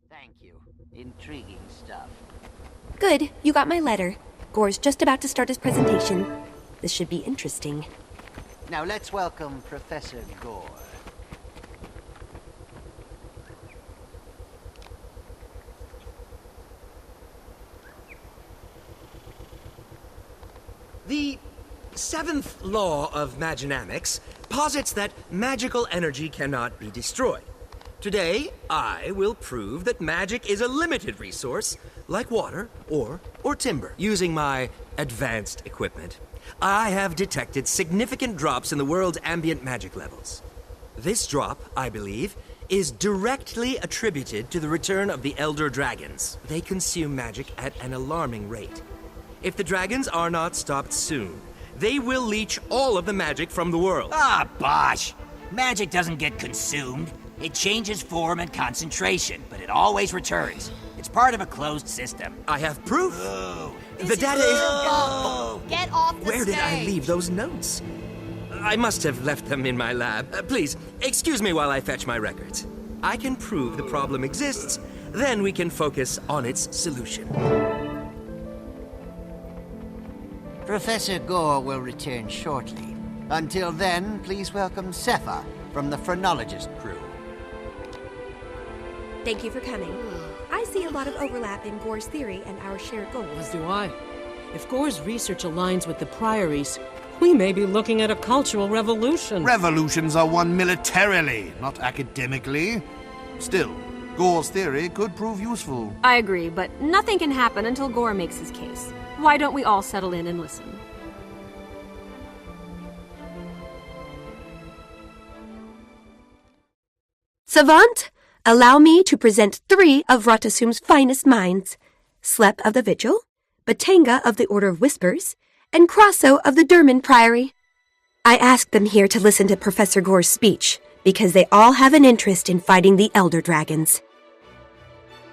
Thank you. Intriguing stuff. Good, you got my letter. Gore's just about to start his presentation. This should be interesting. Now let's welcome Professor Gore. The seventh law of maginamics posits that magical energy cannot be destroyed. Today, I will prove that magic is a limited resource, like water or timber. Using my advanced equipment, I have detected significant drops in the world's ambient magic levels. This drop, I believe, is directly attributed to the return of the Elder Dragons. They consume magic at an alarming rate. If the dragons are not stopped soon, they will leech all of the magic from the world. Ah, bosh! Magic doesn't get consumed. It changes form and concentration, but it always returns. It's part of a closed system. I have proof. Ooh. The data is... Get off the Where stage! did I leave those notes? I must have left them in my lab. Please, excuse me while I fetch my records. I can prove the problem exists, then we can focus on its solution. Professor Gore will return shortly. Until then, please welcome Sepha from the phrenologist crew. Thank you for coming. I see a lot of overlap in Gore's theory and our shared goals. As do I. If Gore's research aligns with the Priory's, we may be looking at a cultural revolution. Revolutions are won militarily, not academically. Still, Gore's theory could prove useful. I agree, but nothing can happen until Gore makes his case. Why don't we all settle in and listen? Savant, allow me to present 3 of Ratasum's finest minds. Slep of the Vigil, Batanga of the Order of Whispers, and Crosso of the Durman Priory. I asked them here to listen to Professor Gore's speech, because they all have an interest in fighting the Elder Dragons.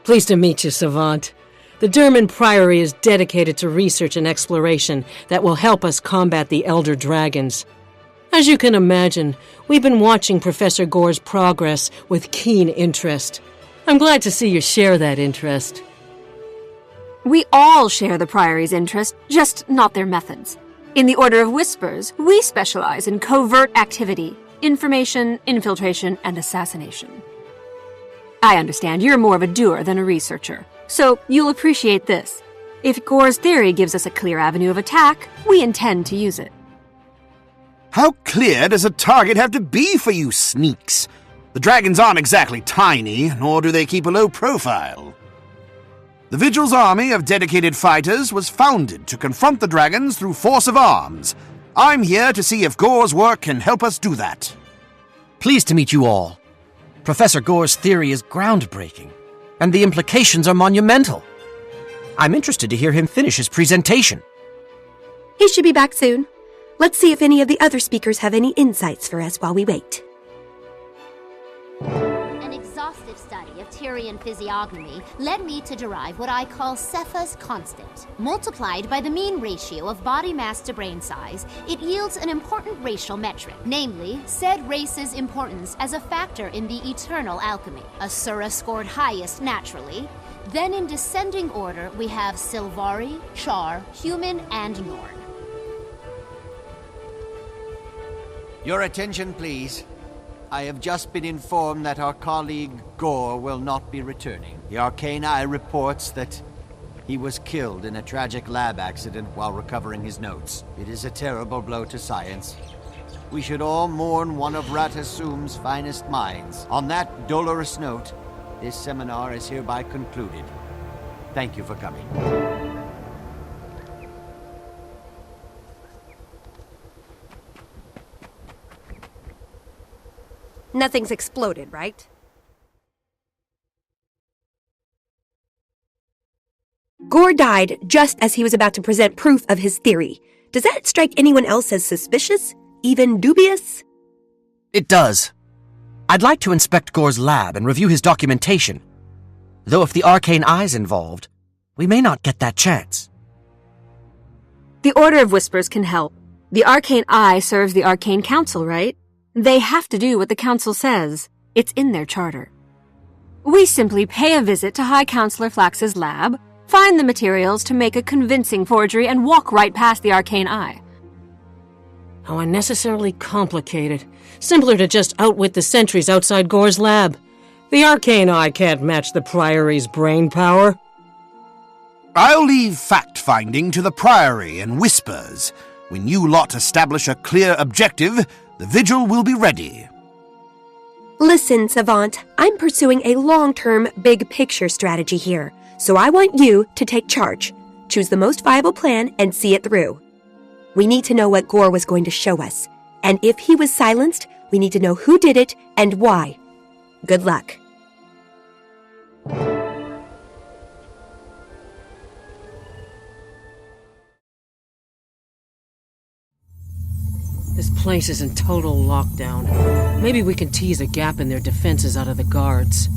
Pleased to meet you, Savant. The Durman Priory is dedicated to research and exploration that will help us combat the Elder Dragons. As you can imagine, we've been watching Professor Gore's progress with keen interest. I'm glad to see you share that interest. We all share the Priory's interest, just not their methods. In the Order of Whispers, we specialize in covert activity, information, infiltration, and assassination. I understand you're more of a doer than a researcher, so you'll appreciate this. If Gore's theory gives us a clear avenue of attack, we intend to use it. How clear does a target have to be for you sneaks? The dragons aren't exactly tiny, nor do they keep a low profile. The Vigil's army of dedicated fighters was founded to confront the dragons through force of arms. I'm here to see if Gore's work can help us do that. Pleased to meet you all. Professor Gore's theory is groundbreaking, and the implications are monumental. I'm interested to hear him finish his presentation. He should be back soon. Let's see if any of the other speakers have any insights for us while we wait. An exhaustive study of Tyrian physiognomy led me to derive what I call Cepha's constant. Multiplied by the mean ratio of body mass to brain size, it yields an important racial metric, namely, said race's importance as a factor in the eternal alchemy. Asura scored highest naturally. Then in descending order, we have Sylvari, Char, Human, and Norn. Your attention, please. I have just been informed that our colleague Gore will not be returning. The Arcane Eye reports that he was killed in a tragic lab accident while recovering his notes. It is a terrible blow to science. We should all mourn one of Ratasum's finest minds. On that dolorous note, this seminar is hereby concluded. Thank you for coming. Nothing's exploded, right? Gore died just as he was about to present proof of his theory. Does that strike anyone else as suspicious? Even dubious? It does. I'd like to inspect Gore's lab and review his documentation. Though if the Arcane Eye's involved, we may not get that chance. The Order of Whispers can help. The Arcane Eye serves the Arcane Council, right? They have to do what the Council says. It's in their charter. We simply pay a visit to High Counselor Flax's lab, find the materials to make a convincing forgery, and walk right past the arcane eye. How unnecessarily complicated. Simpler to just outwit the sentries outside Gore's lab. The arcane eye can't match the Priory's brain power. I'll leave fact-finding to the Priory and Whispers. When you lot establish a clear objective, the Vigil will be ready. Listen, Savant, I'm pursuing a long-term, big-picture strategy here, so I want you to take charge. Choose the most viable plan and see it through. We need to know what Gore was going to show us, and if he was silenced, we need to know who did it and why. Good luck. This place is in total lockdown. Maybe we can tease a gap in their defenses out of the guards.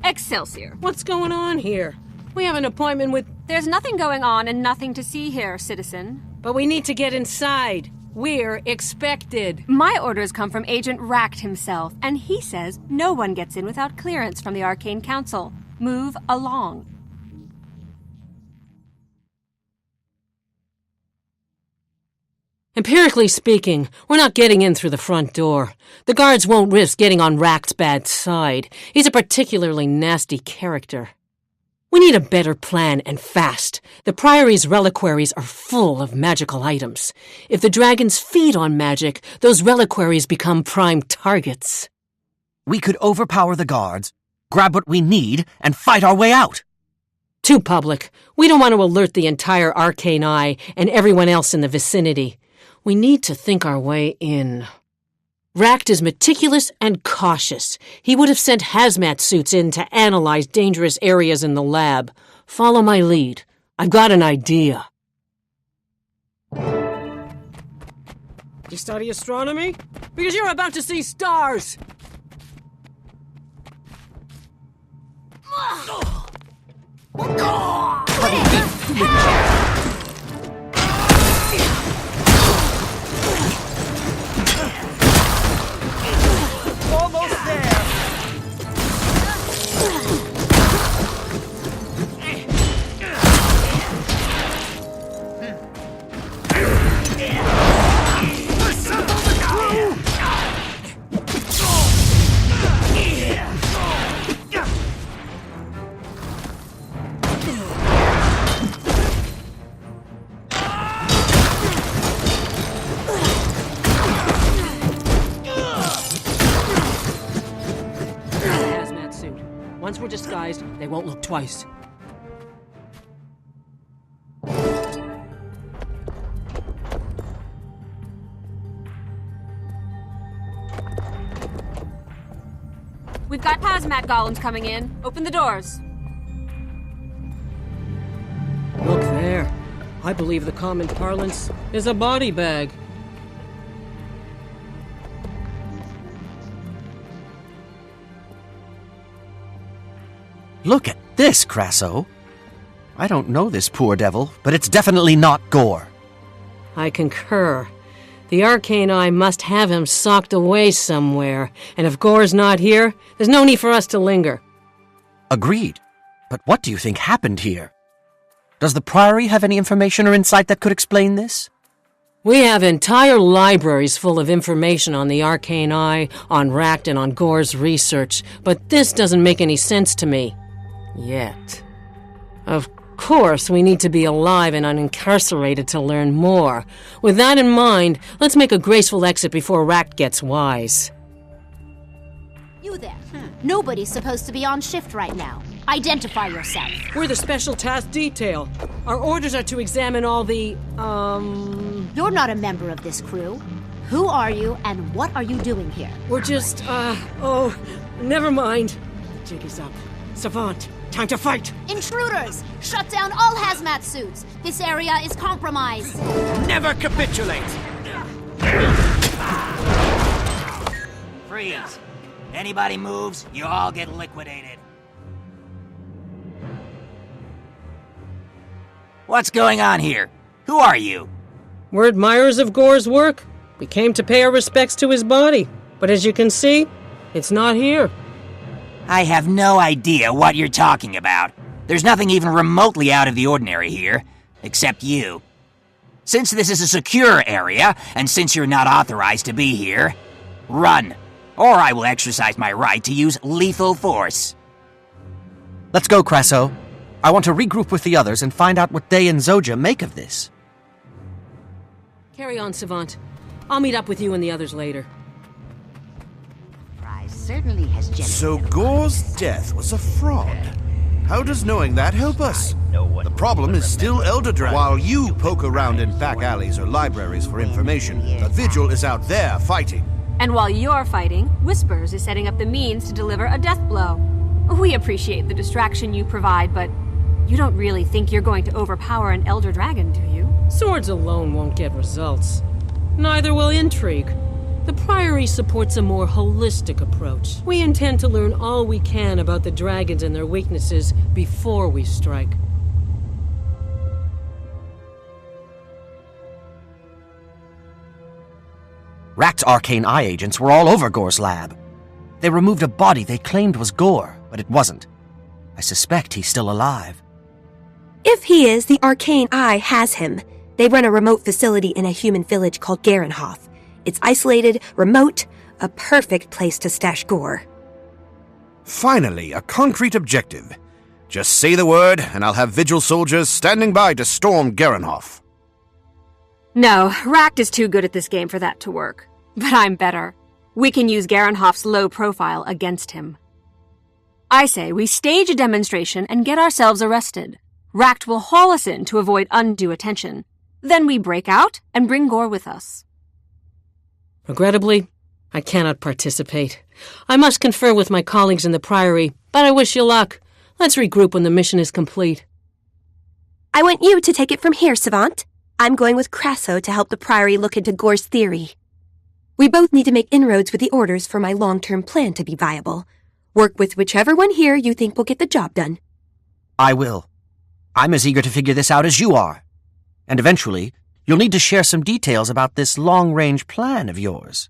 Excelsior. What's going on here? We have an appointment with... There's nothing going on and nothing to see here, citizen. But we need to get inside. We're expected. My orders come from Agent Racht himself, and he says no one gets in without clearance from the Arcane Council. Move along. Empirically speaking, we're not getting in through the front door. The guards won't risk getting on Racht's bad side. He's a particularly nasty character. We need a better plan, and fast. The Priory's reliquaries are full of magical items. If the dragons feed on magic, those reliquaries become prime targets. We could overpower the guards, grab what we need, and fight our way out. Too public. We don't want to alert the entire Arcane Eye and everyone else in the vicinity. We need to think our way in. Racht is meticulous and cautious. He would have sent hazmat suits in to analyze dangerous areas in the lab. Follow my lead. I've got an idea. You study astronomy? Because you're about to see stars! Almost there! Once we're disguised, they won't look twice. We've got hazmat golems coming in. Open the doors. Look there. I believe the common parlance is a body bag. Look at this, Crasso. I don't know this poor devil, but it's definitely not Gore. I concur. The Arcane Eye must have him socked away somewhere, and if Gore's not here, there's no need for us to linger. Agreed. But what do you think happened here? Does the Priory have any information or insight that could explain this? We have entire libraries full of information on the Arcane Eye, on Racht, and on Gore's research, but this doesn't make any sense to me. Yet. Of course, we need to be alive and unincarcerated to learn more. With that in mind, let's make a graceful exit before Racht gets wise. You there. Nobody's supposed to be on shift right now. Identify yourself. We're the Special Task Detail. Our orders are to examine all the, You're not a member of this crew. Who are you, and what are you doing here? We're just, never mind. The jig is up. Savant, time to fight! Intruders! Shut down all hazmat suits! This area is compromised! Never capitulate! Freeze. Anybody moves, you all get liquidated. What's going on here? Who are you? We're admirers of Gore's work. We came to pay our respects to his body. But as you can see, it's not here. I have no idea what you're talking about. There's nothing even remotely out of the ordinary here, except you. Since this is a secure area, and since you're not authorized to be here, run, or I will exercise my right to use lethal force. Let's go, Krasso. I want to regroup with the others and find out what they and Zoja make of this. Carry on, Savant. I'll meet up with you and the others later. Certainly has So Gore's death was a fraud. How does knowing that help us? The problem is still Elder Dragon. While you poke around in back alleys or libraries for information, the Vigil is out there fighting. And while you're fighting, Whispers is setting up the means to deliver a death blow. We appreciate the distraction you provide, but you don't really think you're going to overpower an Elder Dragon, do you? Swords alone won't get results. Neither will intrigue. The Priory supports a more holistic approach. We intend to learn all we can about the dragons and their weaknesses before we strike. Rakt's arcane eye agents were all over Gore's lab. They removed a body they claimed was Gore, but it wasn't. I suspect he's still alive. If he is, the Arcane Eye has him. They run a remote facility in a human village called Garenhof. It's isolated, remote, a perfect place to stash Gore. Finally, a concrete objective. Just say the word, and I'll have Vigil soldiers standing by to storm Garenhof. No, Rakt is too good at this game for that to work. But I'm better. We can use Garenhof's low profile against him. I say we stage a demonstration and get ourselves arrested. Rakt will haul us in to avoid undue attention. Then we break out and bring Gore with us. Regrettably, I cannot participate. I must confer with my colleagues in the Priory, but I wish you luck. Let's regroup when the mission is complete. I want you to take it from here, Savant. I'm going with Krasso to help the Priory look into Gore's theory. We both need to make inroads with the orders for my long-term plan to be viable. Work with whichever one here you think will get the job done. I will. I'm as eager to figure this out as you are. And eventually, you'll need to share some details about this long-range plan of yours.